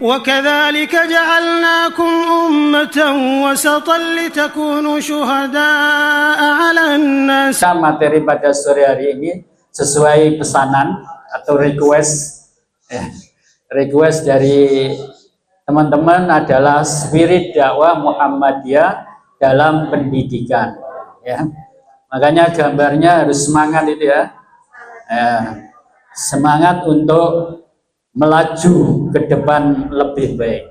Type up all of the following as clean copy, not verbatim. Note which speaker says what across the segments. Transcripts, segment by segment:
Speaker 1: وكذلك جعلناكم أمة وسطا لتكونوا شهداء على الناس.
Speaker 2: Materi pada sore hari ini sesuai pesanan atau request dari teman-teman adalah spirit dakwah Muhammadiyah dalam pendidikan, ya. Makanya gambarnya harus semangat itu ya, semangat untuk melaju ke depan lebih baik.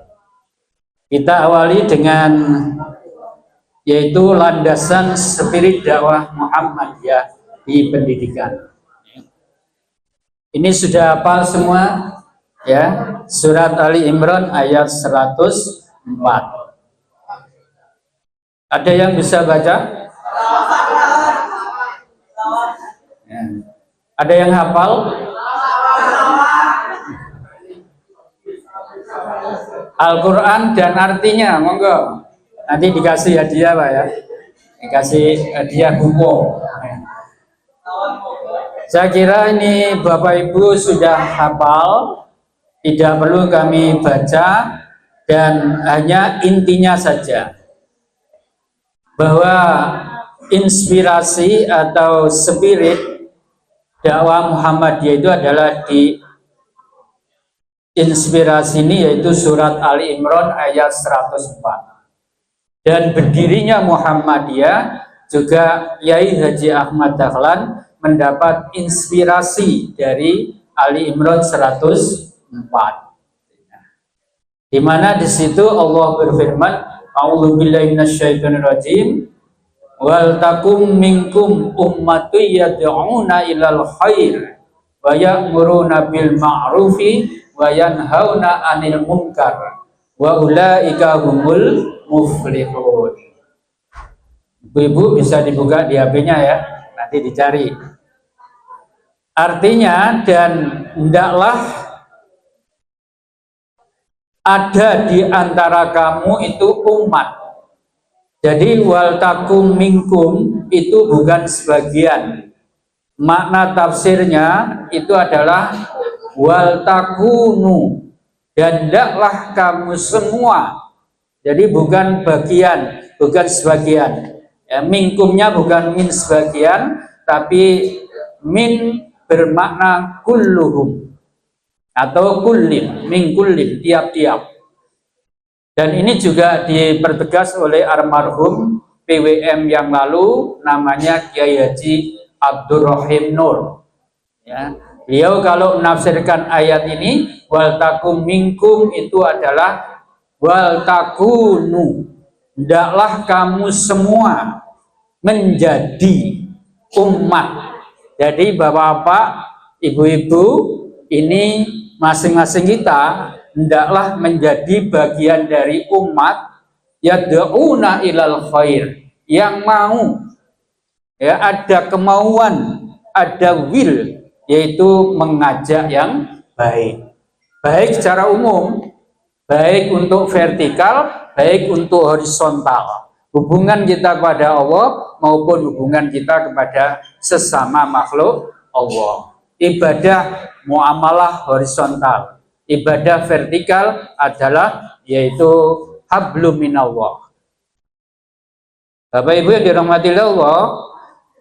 Speaker 2: Kita awali dengan yaitu landasan spirit dakwah Muhammadiyah di pendidikan. Ini sudah hafal semua ya, surat Ali Imran ayat 104. Ada yang bisa baca? Ya. Ada yang hafal? Al-Quran dan artinya, monggo. Nanti dikasih hadiah Pak ya, dikasih hadiah buku. Saya kira ini Bapak Ibu sudah hafal, tidak perlu kami baca, dan hanya intinya saja bahwa inspirasi atau spirit dakwah Muhammadiyah itu adalah di inspirasi ini yaitu surat Ali Imran ayat 104. Dan berdirinya Muhammadiyah juga Yai Haji Ahmad Dahlan mendapat inspirasi dari Ali Imran 104. Di mana di situ Allah berfirman, A'udzubillahi minasyaitonirrajim, wal takum minkum ummatun yad'una ilal khair wa ya'muruna bil ma'rufi wa yanhauna 'anil munkar wa ulaika humul muflihun. Ibu-ibu bisa dibuka di HP-nya ya, nanti dicari. Artinya, dan hendaklah ada di antara kamu itu umat. Jadi wal takum minkum itu bukan sebagian. Makna tafsirnya itu adalah wal takunu, dan hendaklah kamu semua. Jadi bukan bagian, bukan sebagian. Ya, minkumnya bukan min sebagian, tapi min bermakna kulluhum atau kullin, min kullin, tiap-tiap. Dan ini juga dipertegas oleh almarhum PWM yang lalu, namanya Kiai Haji Abdurrahim Nur. Ya. Beliau kalau menafsirkan ayat ini, wal takum minkum itu adalah wal takunu, hendaklah kamu semua menjadi umat. Jadi bapak-bapak, ibu-ibu, ini masing-masing kita hendaklah menjadi bagian dari umat yad'una ilal khair, yang mau ya, ada kemauan, ada will, yaitu mengajak yang baik. Baik secara umum, baik untuk vertikal, baik untuk horizontal. Hubungan kita kepada Allah maupun hubungan kita kepada sesama makhluk Allah. Ibadah muamalah horizontal. Ibadah vertikal adalah yaitu hablum minallah. Bapak Ibu yang dirahmati Allah,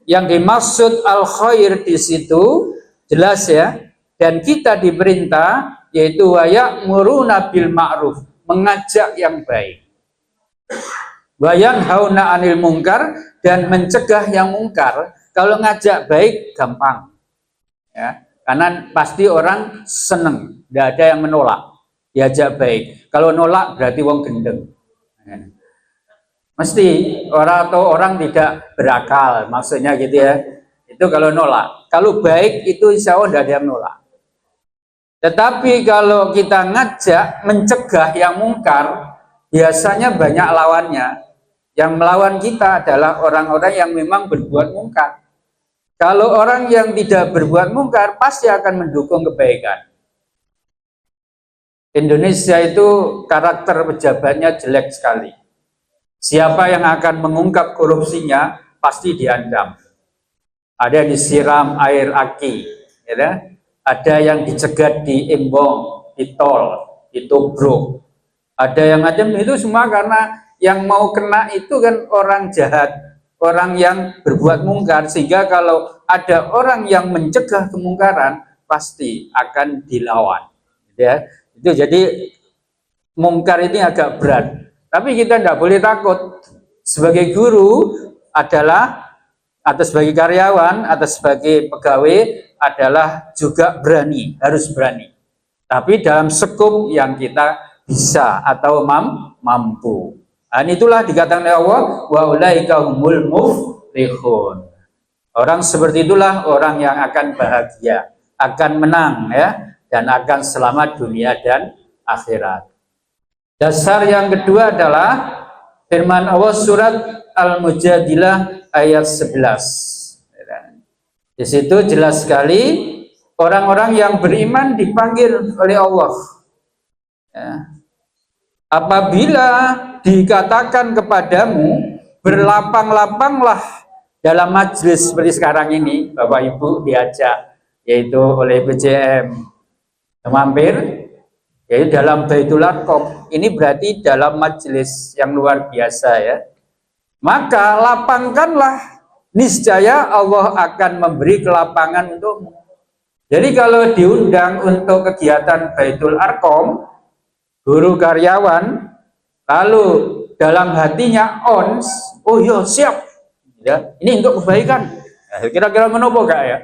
Speaker 2: yang dimaksud al-khair di situ jelas ya, dan kita diperintah yaitu wa ya'muruna bil ma'ruf, mengajak yang baik. Wa yanhauna 'anil munkar, dan mencegah yang mungkar. Kalau ngajak baik gampang. Ya, karena pasti orang seneng, tidak ada yang menolak. Diajak baik. Kalau nolak berarti wong gendeng. Ya. Mesti orang tidak berakal, maksudnya gitu ya. Itu kalau nolak. Kalau baik itu insya Allah tidak ada yang menolak. Tetapi kalau kita ngajak mencegah yang mungkar, biasanya banyak lawannya. Yang melawan kita adalah orang-orang yang memang berbuat mungkar. Kalau orang yang tidak berbuat mungkar pasti akan mendukung kebaikan. Indonesia itu karakter pejabatnya jelek sekali. Siapa yang akan mengungkap korupsinya pasti diancam. Ada yang disiram air aki, ya, ada yang dicegat di embong, di tol, ditubruk. Ada yang macam itu semua karena yang mau kena itu kan orang jahat, orang yang berbuat mungkar, sehingga kalau ada orang yang mencegah kemungkaran pasti akan dilawan. Ya, itu jadi mungkar ini agak berat. Tapi kita tidak boleh takut. Sebagai guru adalah, atau sebagai karyawan, atau sebagai pegawai adalah juga berani, harus berani. Tapi dalam skop yang kita bisa atau mampu. Dan itulah dikatakan oleh Allah, wa ulaika humul muflihun. Orang seperti itulah orang yang akan bahagia, akan menang ya, dan akan selamat dunia dan akhirat. Dasar yang kedua adalah firman Allah surat Al-Mujadilah ayat 11. Di situ jelas sekali orang-orang yang beriman dipanggil oleh Allah. Ya. Apabila dikatakan kepadamu berlapang-lapanglah dalam majelis seperti sekarang ini, Bapak Ibu diajak yaitu oleh PJM mampir, yaitu dalam Baitul Arqam. Ini berarti dalam majelis yang luar biasa ya. Maka lapangkanlah, niscaya Allah akan memberi kelapangan untukmu. Jadi kalau diundang untuk kegiatan Baitul Arqam, guru karyawan, lalu dalam hatinya oh iya siap, ya, ini untuk kebaikan. Kira-kira menopo gak ya?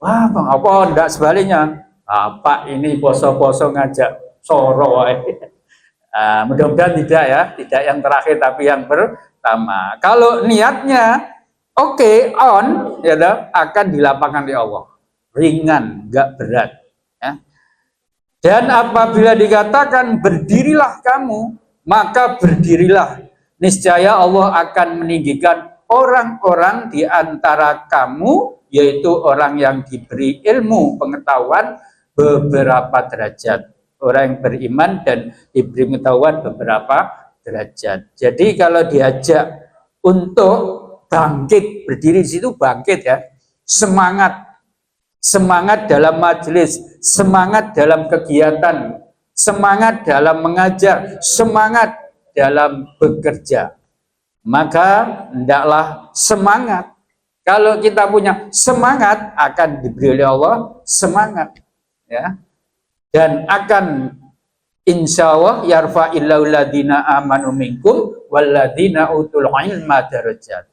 Speaker 2: Wah bang, apa enggak sebaliknya? Pak ini poso-poso ngajak soro. Mudah-mudahan tidak ya, tidak yang terakhir tapi yang pertama. Kalau niatnya oke, ya akan dilapangkan oleh Allah, ringan, enggak berat. Ya. Dan apabila dikatakan berdirilah kamu, maka berdirilah. Niscaya Allah akan meninggikan orang-orang di antara kamu, yaitu orang yang diberi ilmu pengetahuan beberapa derajat. Orang yang beriman dan diberi pengetahuan beberapa derajat. Jadi kalau diajak untuk bangkit, berdiri di situ bangkit ya, semangat dalam majelis, semangat dalam kegiatan, semangat dalam mengajar, semangat dalam bekerja. Maka hendaklah semangat. Kalau kita punya semangat, akan diberi oleh Allah semangat, ya. Dan akan insya Allah yarfa'illahu ladina amanu minkum walladina utul ilma darajat.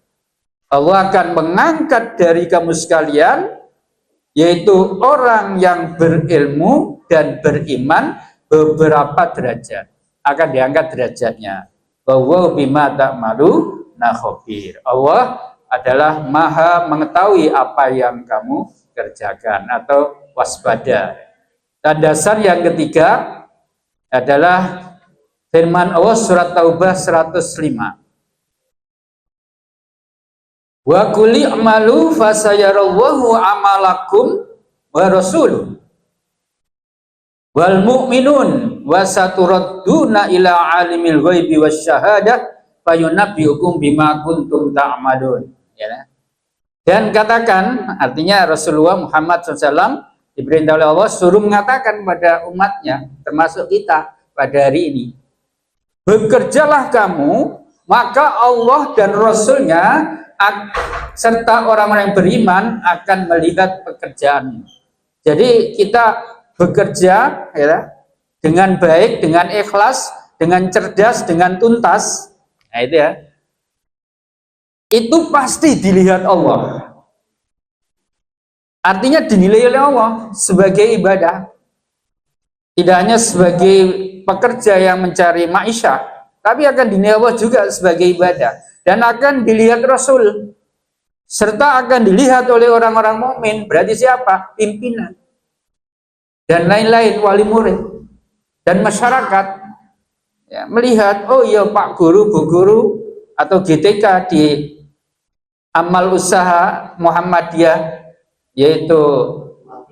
Speaker 2: Allah akan mengangkat dari kamu sekalian, yaitu orang yang berilmu dan beriman beberapa derajat, akan diangkat derajatnya. Bahwa bima ta'malu khabir. Allah adalah maha mengetahui apa yang kamu kerjakan atau waspada. Dan dasar yang ketiga adalah firman Allah surat Taubah 105. Wa qul i'malu fasayarallahu amalakum wa rasuluh wal mu'minun wa saturadduna ila alimil ghaibi wasyahadah fayunabbiukum bima kuntum ta'malun, ya. Dan katakan, artinya Rasulullah Muhammad SAW diperintah oleh Allah suruh mengatakan pada umatnya, termasuk kita pada hari ini, bekerjalah kamu, maka Allah dan Rasulnya serta orang-orang yang beriman akan melihat pekerjaanmu. Jadi kita bekerja ya, dengan baik, dengan ikhlas, dengan cerdas, dengan tuntas. Nah itu ya. Itu pasti dilihat Allah. Artinya dinilai oleh Allah sebagai ibadah. Tidak hanya sebagai pekerja yang mencari maisha, tapi akan dinilai Allah juga sebagai ibadah. Dan akan dilihat Rasul, serta akan dilihat oleh orang-orang mukmin. Berarti siapa? Pimpinan dan lain-lain, wali murid dan masyarakat ya, melihat, oh iya Pak Guru, Bu Guru atau GTK di amal usaha Muhammadiyah yaitu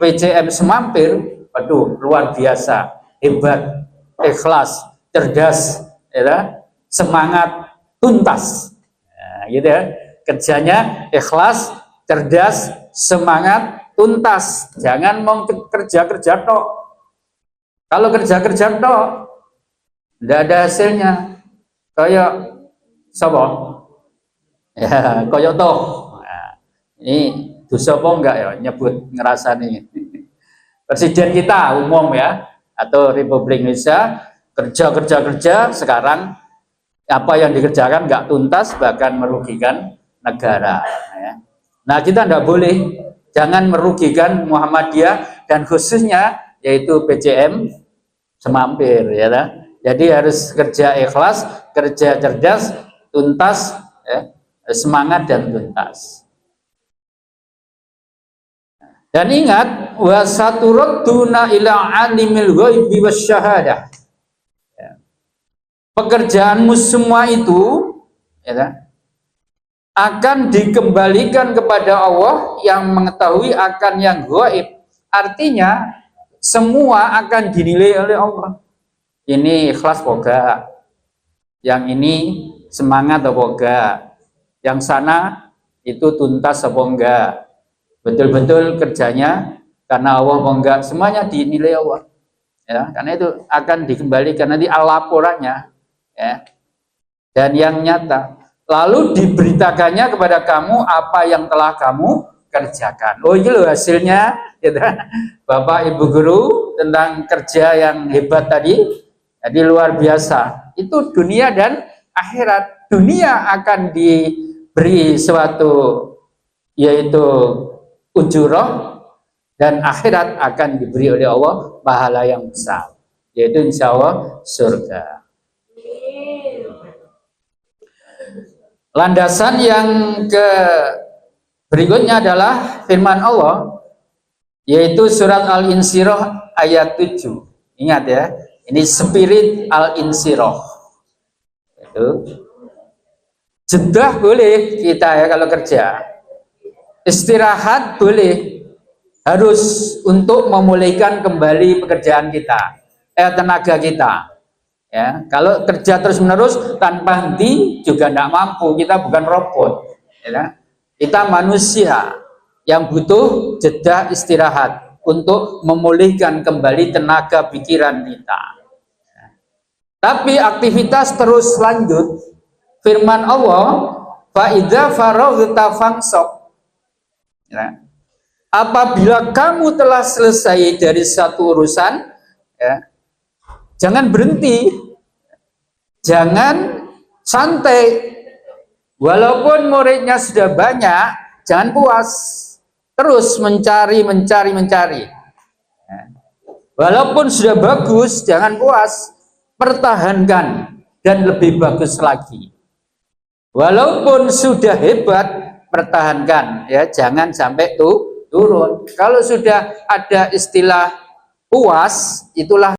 Speaker 2: PJM Semampir, waduh luar biasa, hebat, ikhlas, cerdas, ya, semangat, tuntas. Nah, gitu ya. Kerjanya ikhlas, cerdas, semangat, tuntas. Jangan mau kerja-kerja tok. Kalau kerja-kerja toh tidak ada hasilnya. Kayak sapa? Ya, kayak toh. Nah, ini dosa apa enggak ya nyebut ngerasani. Presiden kita umum ya atau Republik Indonesia kerja sekarang apa yang dikerjakan nggak tuntas bahkan merugikan negara. Ya. Nah kita tidak boleh, jangan merugikan Muhammadiyah dan khususnya yaitu PCM semampir ya. Jadi harus kerja ikhlas, kerja cerdas, tuntas, ya, semangat dan tuntas. Dan ingat, wasaturadduna ila alimil ghaibi wasyahadah. Ya. Pekerjaanmu semua itu ya, akan dikembalikan kepada Allah yang mengetahui akan yang gaib. Artinya semua akan dinilai oleh Allah. Ini ikhlas boga, yang ini semangat apa enggak, yang sana itu tuntas apa enggak, betul-betul kerjanya karena Allah apa enggak, semuanya dinilai Allah. Ya, karena itu akan dikembalikan nanti laporannya, ya, dan yang nyata. Lalu diberitakannya kepada kamu apa yang telah kamu kerjakan. Oh ini loh hasilnya, gitu. Bapak Ibu Guru tentang kerja yang hebat tadi. Jadi luar biasa. Itu dunia dan akhirat. Dunia akan diberi suatu yaitu ujurah, dan akhirat akan diberi oleh Allah pahala yang besar, yaitu insya Allah surga. Landasan yang berikutnya adalah firman Allah, yaitu surat Al-Insyirah ayat 7. Ingat ya, ini spirit Al-Insyirah. Itu jedah boleh kita ya kalau kerja, istirahat boleh, harus untuk memulihkan kembali pekerjaan kita, tenaga kita. Ya, kalau kerja terus menerus tanpa henti juga tidak mampu. Kita bukan robot, ya. Kita manusia yang butuh jeda istirahat untuk memulihkan kembali tenaga pikiran kita. Tapi aktivitas terus lanjut. Firman Allah, fa idza faraghta fansab. Ya. Apabila kamu telah selesai dari satu urusan, ya, jangan berhenti, jangan santai. Walaupun muridnya sudah banyak, jangan puas, terus mencari. Ya. Walaupun sudah bagus, jangan puas, pertahankan dan lebih bagus lagi. Walaupun sudah hebat, pertahankan, ya, jangan sampai turun. Kalau sudah ada istilah puas, itulah